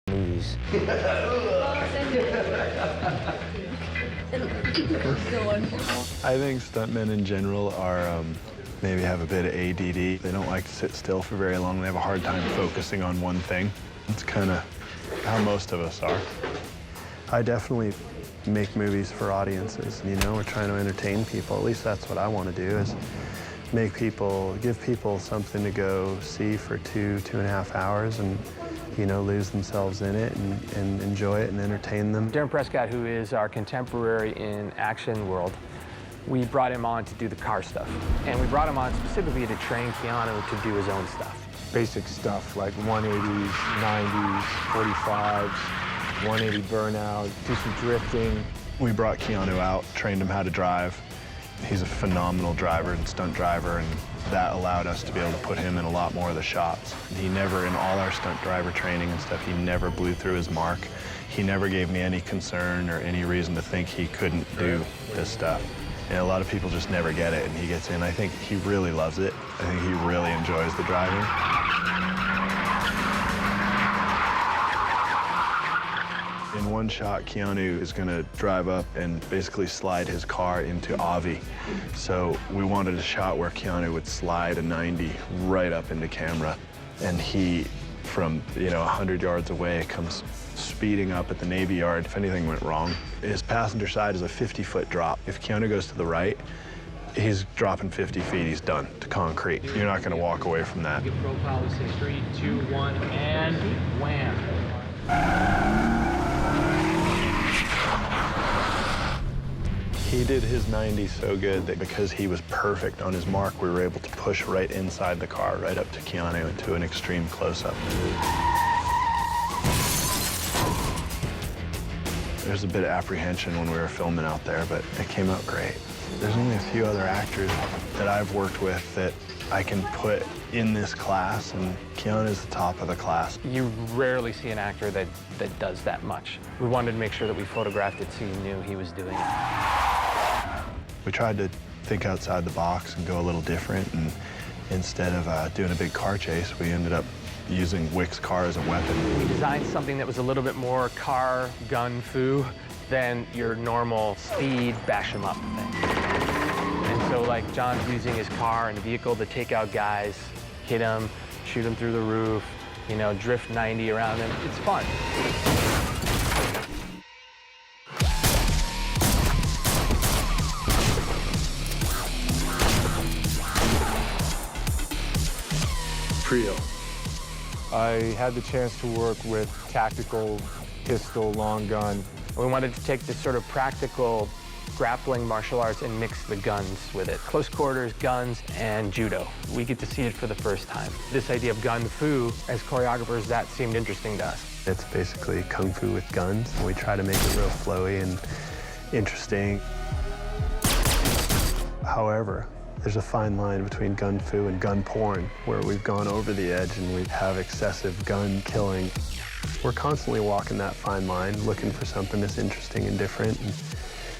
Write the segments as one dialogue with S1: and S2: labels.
S1: Movies.
S2: I think stuntmen in general are maybe have a bit of ADD. They don't like to sit still for very long. They have a hard time focusing on one thing. It's kind of how most of us are. I definitely make movies for audiences. You know, we're trying to entertain people. At least that's what I want to do, is give people something to go see for 2.5 hours and, you know, lose themselves in it and enjoy it and entertain them.
S3: Darren Prescott, who is our contemporary in action world, we brought him on to do the car stuff. And we brought him on specifically to train Keanu to do his own stuff.
S4: Basic stuff like 180s, 90s, 45s, 180 burnout, do some drifting.
S2: We brought Keanu out, trained him how to drive. He's a phenomenal driver and stunt driver, and that allowed us to be able to put him in a lot more of the shots. He never, in all our stunt driver training and stuff, he never blew through his mark. He never gave me any concern or any reason to think he couldn't do this stuff. And a lot of people just never get it, and he gets in. I think he really loves it. I think he really enjoys the driving. In one shot, Keanu is going to drive up and basically slide his car into Alfie. So we wanted a shot where Keanu would slide a 90 right up into camera. And he, from 100 yards away, comes speeding up at the Navy Yard. If anything went wrong, his passenger side is a 50-foot drop. If Keanu goes to the right, he's dropping 50 feet, he's done to concrete. You're not going to walk away from that.
S3: Get profile, we say 3, 2, 1, and wham.
S2: He did his 90 so good that because he was perfect on his mark, we were able to push right inside the car, right up to Keanu into an extreme close-up. There's a bit of apprehension when we were filming out there, but it came out great. There's only a few other actors that I've worked with that I can put in this class, and Keanu is the top of the class.
S3: You rarely see an actor that does that much. We wanted to make sure that we photographed it so you knew he was doing it.
S2: We tried to think outside the box and go a little different, and instead of doing a big car chase, we ended up using Wick's car as a weapon.
S3: We designed something that was a little bit more car, gun, foo than your normal speed, bash 'em up thing. And so, like, John's using his car and vehicle to take out guys, hit them, shoot them through the roof, drift 90 around them. It's fun.
S2: Trio.
S4: I had the chance to work with tactical pistol, long gun.
S3: We wanted to take this sort of practical grappling martial arts and mix the guns with it. Close quarters, guns, and judo. We get to see it for the first time. This idea of gun fu, as choreographers, that seemed interesting to us.
S2: It's basically kung fu with guns. We try to make it real flowy and interesting. However, there's a fine line between gun fu and gun porn, where we've gone over the edge and we have excessive gun killing. We're constantly walking that fine line, looking for something that's interesting and different, and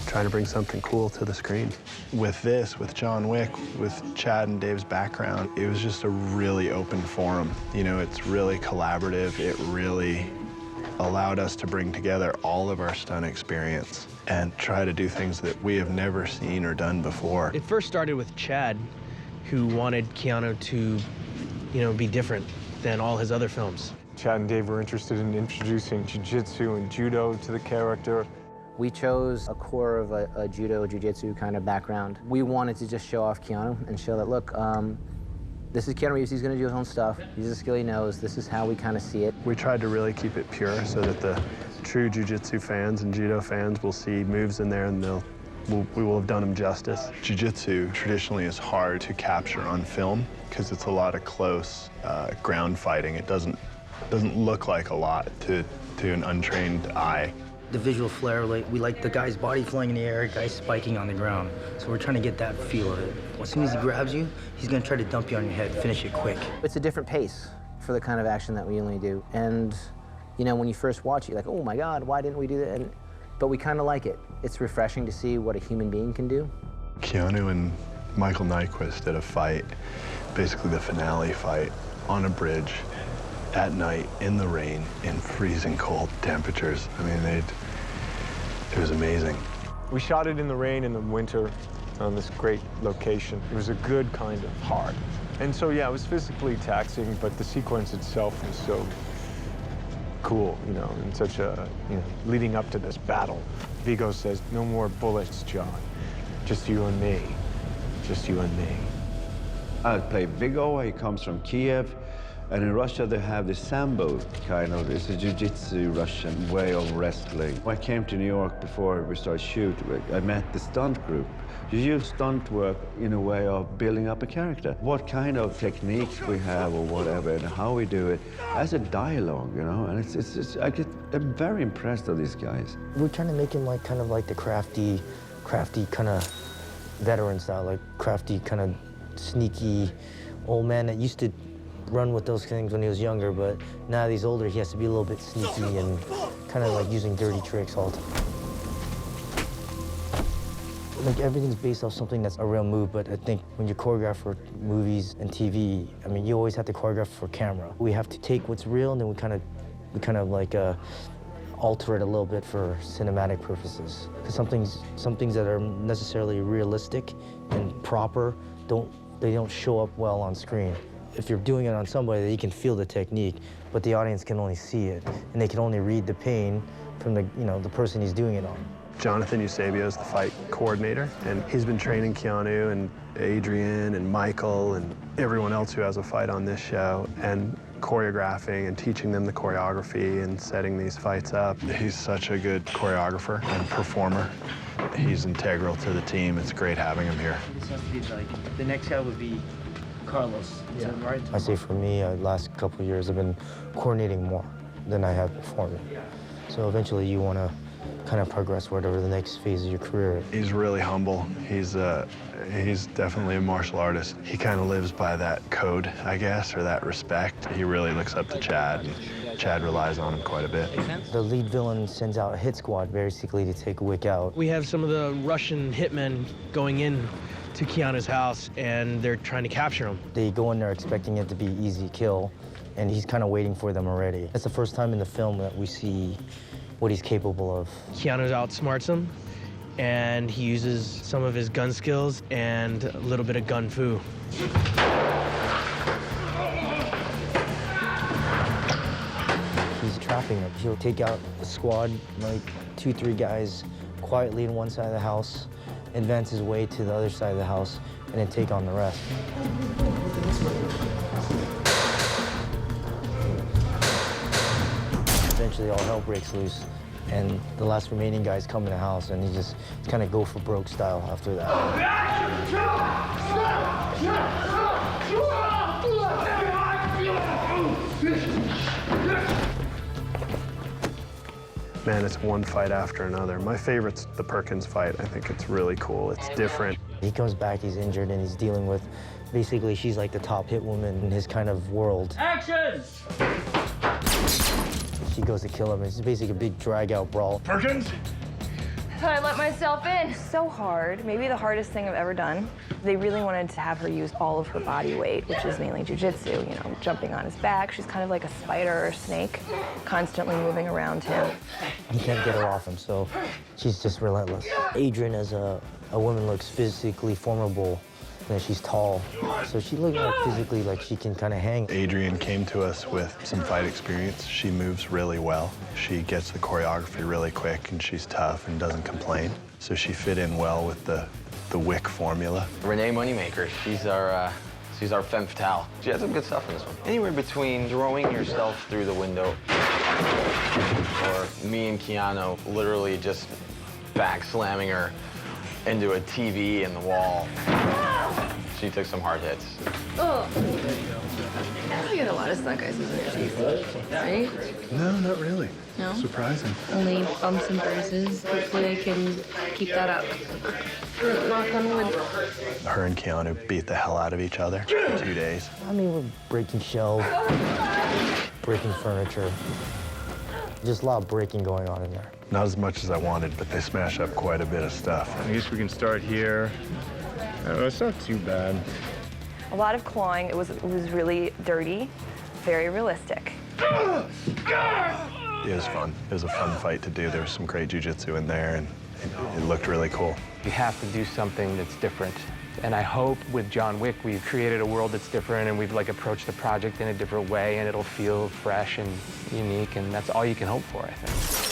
S2: trying to bring something cool to the screen. With this, with John Wick, with Chad and Dave's background, it was just a really open forum. It's really collaborative. It really allowed us to bring together all of our stunt experience and try to do things that we have never seen or done before.
S5: It first started with Chad, who wanted Keanu to, be different than all his other films.
S4: Chad and Dave were interested in introducing jiu-jitsu and judo to the character.
S1: We chose a core of a judo, jiu-jitsu kind of background. We wanted to just show off Keanu and show that, look, this is Keanu Reeves, he's gonna do his own stuff. He's a skill he knows. This is how we kind of see it.
S2: We tried to really keep it pure so that the true jiu-jitsu fans and judo fans will see moves in there and we will have done them justice. Jiu-jitsu traditionally is hard to capture on film because it's a lot of close ground fighting. It doesn't look like a lot to an untrained eye.
S6: The visual flair, like, we like the guy's body flying in the air, guys spiking on the ground. So we're trying to get that feel of it. As soon as he grabs you, he's gonna try to dump you on your head, finish it quick.
S1: It's a different pace for the kind of action that we only do. And, you know, when you first watch it, you're like, oh my God, why didn't we do that? But we kind of like it. It's refreshing to see what a human being can do.
S2: Keanu and Michael Nyqvist did a fight, basically the finale fight, on a bridge at night in the rain in freezing cold temperatures. I mean, it was amazing.
S4: We shot it in the rain in the winter on this great location. It was a good kind of hard. And so, yeah, it was physically taxing, but the sequence itself was so cool, you know, and such a, you know, leading up to this battle. Viggo says, no more bullets, John. Just you and me. Just you and me.
S7: I play Viggo. He comes from Kiev. And in Russia, they have the Sambo kind of, it's a jiu-jitsu Russian way of wrestling. When I came to New York before we started shooting, I met the stunt group. You use stunt work in a way of building up a character. What kind of techniques we have or whatever, and how we do it as a dialogue, you know? And I'm very impressed with these guys.
S6: We're trying to make him like kind of like the crafty kind of veteran style, like crafty kind of sneaky old man that used to run with those things when he was younger, but now that he's older, he has to be a little bit sneaky and kind of like using dirty tricks all the time. Like, everything's based off something that's a real move, but I think when you choreograph for movies and TV, I mean, you always have to choreograph for camera. We have to take what's real and then we kind of like alter it a little bit for cinematic purposes. Because some things that are necessarily realistic and proper, they don't show up well on screen. If you're doing it on somebody, you can feel the technique, but the audience can only see it, and they can only read the pain from the person he's doing it on.
S2: Jonathan Eusebio is the fight coordinator, and he's been training Keanu and Adrian and Michael and everyone else who has a fight on this show, and choreographing and teaching them the choreography and setting these fights up. He's such a good choreographer and performer. He's integral to the team. It's great having him here.
S6: This has to be like, the next guy would be Carlos. Yeah. Right? I say for me, last couple of years, I've been coordinating more than I have performing. So eventually you want to kind of progress whatever the next phase of your career is.
S2: He's really humble. He's definitely a martial artist. He kind of lives by that code, I guess, or that respect. He really looks up to Chad, and Chad relies on him quite a bit.
S6: The lead villain sends out a hit squad basically to take Wick out.
S5: We have some of the Russian hitmen going in to Keanu's house, and they're trying to capture him.
S6: They go in there expecting it to be easy kill, and he's kind of waiting for them already. It's the first time in the film that we see what he's capable of.
S5: Keanu outsmarts him, and he uses some of his gun skills and a little bit of gun fu.
S6: He's trapping them. He'll take out a squad, like 2-3 guys, quietly in one side of the house, advance his way to the other side of the house, and then take on the rest. Eventually, all hell breaks loose, and the last remaining guys come in the house, and he just kind of go for broke style after that.
S2: Man, it's one fight after another. My favorite's the Perkins fight. I think it's really cool. It's different.
S6: He comes back, he's injured, and he's dealing with, basically, she's like the top hit woman in his kind of world.
S8: Action!
S6: She goes to kill him. It's basically a big drag-out brawl.
S8: Perkins?
S9: I let myself in. So hard. Maybe the hardest thing I've ever done. They really wanted to have her use all of her body weight, which is mainly jujitsu, you know, jumping on his back. She's kind of like a spider or snake, constantly moving around him.
S6: He can't get her off him, so she's just relentless. Adrian, as a woman, looks physically formidable. And she's tall, so she looks like physically like she can kind of hang.
S2: Adrian came to us with some fight experience. She moves really well. She gets the choreography really quick, and she's tough and doesn't complain. So she fit in well with the Wick formula.
S3: Renee Moneymaker, she's our
S8: She's our femme fatale. She had some good stuff in this one. Anywhere between throwing yourself through the window or me and Keanu literally just back slamming her into a TV in the wall. She took some hard hits.
S9: Oh. You get a lot of stunt guys in your teeth, right?
S2: No, not really.
S9: No?
S2: Surprising.
S9: Only bumps and bruises. Hopefully I can keep that up. Knock on wood.
S2: Her and Keanu beat the hell out of each other for 2 days.
S6: I mean, we're breaking shelves, breaking furniture. Just a lot of breaking going on in there.
S2: Not as much as I wanted, but they smash up quite a bit of stuff.
S4: I guess we can start here. It's not too bad.
S9: A lot of clawing. It was really dirty, very realistic.
S2: It was fun. It was a fun fight to do. There was some great jiu-jitsu in there, and it looked really cool.
S3: We have to do something that's different. And I hope with John Wick, we've created a world that's different, and we've like approached the project in a different way, and it'll feel fresh and unique, and that's all you can hope for, I think.